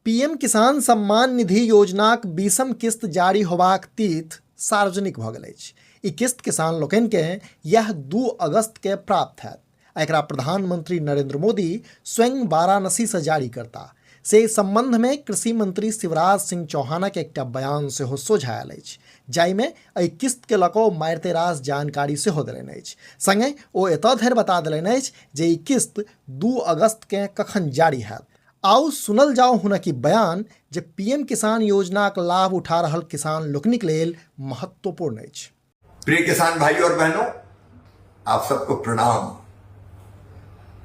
PM किसान सम्मान निधि योजनाक 20म किस्त जारी होबाक तिथि सार्वजनिक भऽ गेल अछि। ई किस्त किसान लोकनि के यह 2 अगस्त के प्राप्त हैत। एकरा प्रधानमंत्री नरेंद्र मोदी स्वयं वाराणसी से जारी करता। से एहि संबंध में कृषि मंत्री शिवराज सिंह चौहानक एकटा बयान सेहो सोझा आयल अछि, जाहिमे एहि किस्त के लऽ कऽ मारिते रास जानकारी सेहो देलनि अछि। संगे ओ एतऽ धरि बता देलनि अछि जे ई किस्त 2 अगस्त के कखन जारी हैत। आओ सुनल जाओ हुनक ई बयान जे पीएम किसान योजनाक लाभ उठा रहल किसान लोकनिक लेल महत्वपूर्ण अछि। प्रिय किसान भाइयों और बहनों, आप सबको प्रणाम।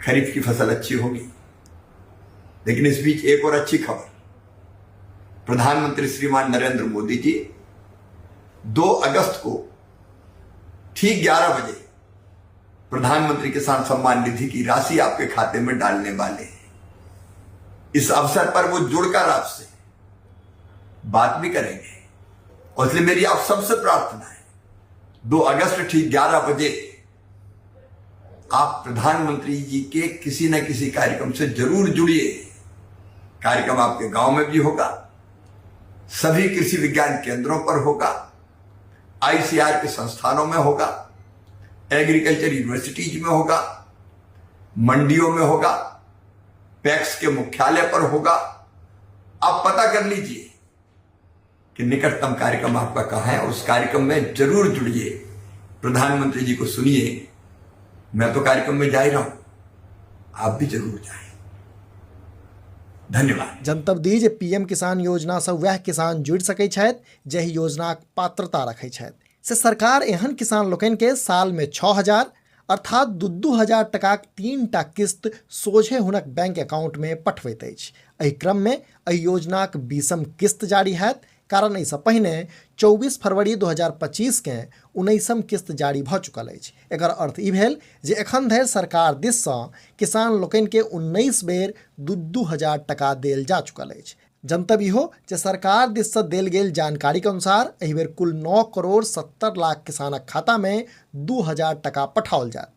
खरीफ की फसल अच्छी होगी, लेकिन इस बीच एक और अच्छी खबर। प्रधानमंत्री श्रीमान नरेंद्र मोदी जी 2 अगस्त को ठीक 11 बजे प्रधानमंत्री किसान सम्मान निधि की राशि आपके खाते में डालने वाले हैं। इस अवसर पर वो जुड़कर आपसे बात भी करेंगे, और इसलिए मेरी आप सबसे प्रार्थना है 2 अगस्त ठीक 11 बजे आप प्रधानमंत्री जी के किसी न किसी कार्यक्रम से जरूर जुड़िए। कार्यक्रम आपके गांव में भी होगा, सभी कृषि विज्ञान केंद्रों पर होगा, आईसीआर के संस्थानों में होगा, एग्रीकल्चर यूनिवर्सिटीज में होगा, मंडियों में होगा, पैक्स के मुख्यालय पर होगा। आप पता कर लीजिए कि निकटतम कार्यक्रम आपका कहां है, उस कार्यक्रम में जरूर जुड़िए। प्रधानमंत्री जी को सुनिए। मैं तो कार्यक्रम में जा ही रहा हूं, आप भी जरूर जाएं। धन्यवाद। जनतब दी जे पीएम किसान योजना से वह किसान जुड़ सकै छथि जे योजनाक पात्रता रखै छथि। से सरकार एहन किसान लोकनि के साल में 6,000 अर्थात 2,000 टकाक 3टा किस्त सोझे हुनक बैंक अकाउंट में पठबैत अछि। एहि क्रम में एहि योजनाक 20म किस्त जारी हैत, कारण एहिसँ पहिने 24 फरवरी 2025 के 19म किस्त जारी भऽ चुकल अछि। एकर अर्थ ई भेल जे एखन धरि सरकार दिससँ किसान लोकनि के 19 बेर 2,000 टका देल जा चुकल अछि। जनतब इहो जे सरकार दिससँ देल गेल जानकारी के अनुसार एहि बेर कुल 9 करोड़ 70 लाख किसानक खाता में 2,000 टका पठाओल जायत।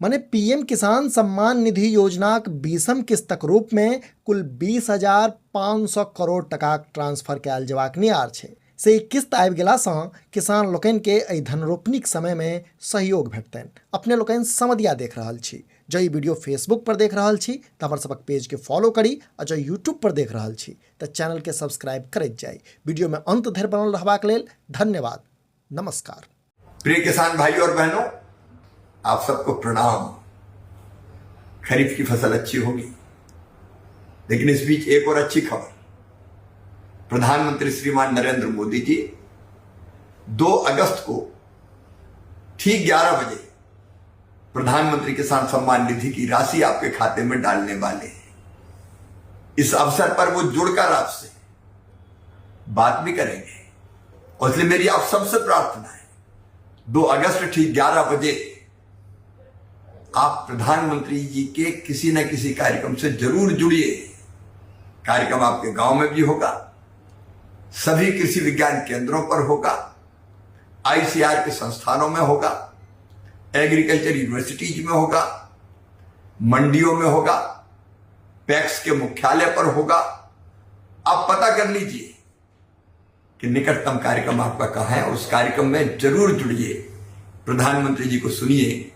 माने पीएम किसान सम्मान निधि योजनाक 20म किस्तक रूप में कुल 20,500 करोड़ टका ट्रांसफर कयल जेबाक नियार छै। से किस्त आबि गेलासँ किसान लोकनि के एहि धनरोपनीक समय में सहयोग भेटतनि। अपने लोकनि समधिया देख रहल छी। जो ई वीडियो फेसबुक पर देख रहल छी तऽ हमर सबक पेज के फॉलो करी, और जो यूट्यूब पर देख रहल छी तऽ चैनल के सब्सक्राइब करैत जाई। वीडियो में अंत धरि बनल रहबाक लेल धन्यवाद। नमस्कार। प्रिय किसान भाइयों और बहनों, आप सबको प्रणाम। खरीफ की फसल अच्छी होगी, लेकिन इस बीच एक और अच्छी खबर। प्रधानमंत्री श्रीमान नरेंद्र मोदी जी 2 अगस्त को ठीक 11 बजे प्रधानमंत्री किसान सम्मान निधि की राशि आपके खाते में डालने वाले हैं। इस अवसर पर वो जुड़कर आपसे बात भी करेंगे, और इसलिए मेरी आप सबसे प्रार्थना है 2 अगस्त ठीक 11 बजे आप प्रधानमंत्री जी के किसी न किसी कार्यक्रम से जरूर जुड़िए। कार्यक्रम आपके गांव में भी होगा, सभी कृषि विज्ञान केंद्रों पर होगा, आईसीआर के संस्थानों में होगा, एग्रीकल्चर यूनिवर्सिटीज में होगा, मंडियों में होगा, पैक्स के मुख्यालय पर होगा। आप पता कर लीजिए कि निकटतम कार्यक्रम आपका कहां है, उस कार्यक्रम में जरूर जुड़िए। प्रधानमंत्री जी को सुनिए।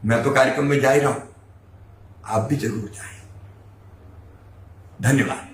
मैं तो कार्यक्रम में जा ही रहा हूं, आप भी जरूर जाएं। धन्यवाद।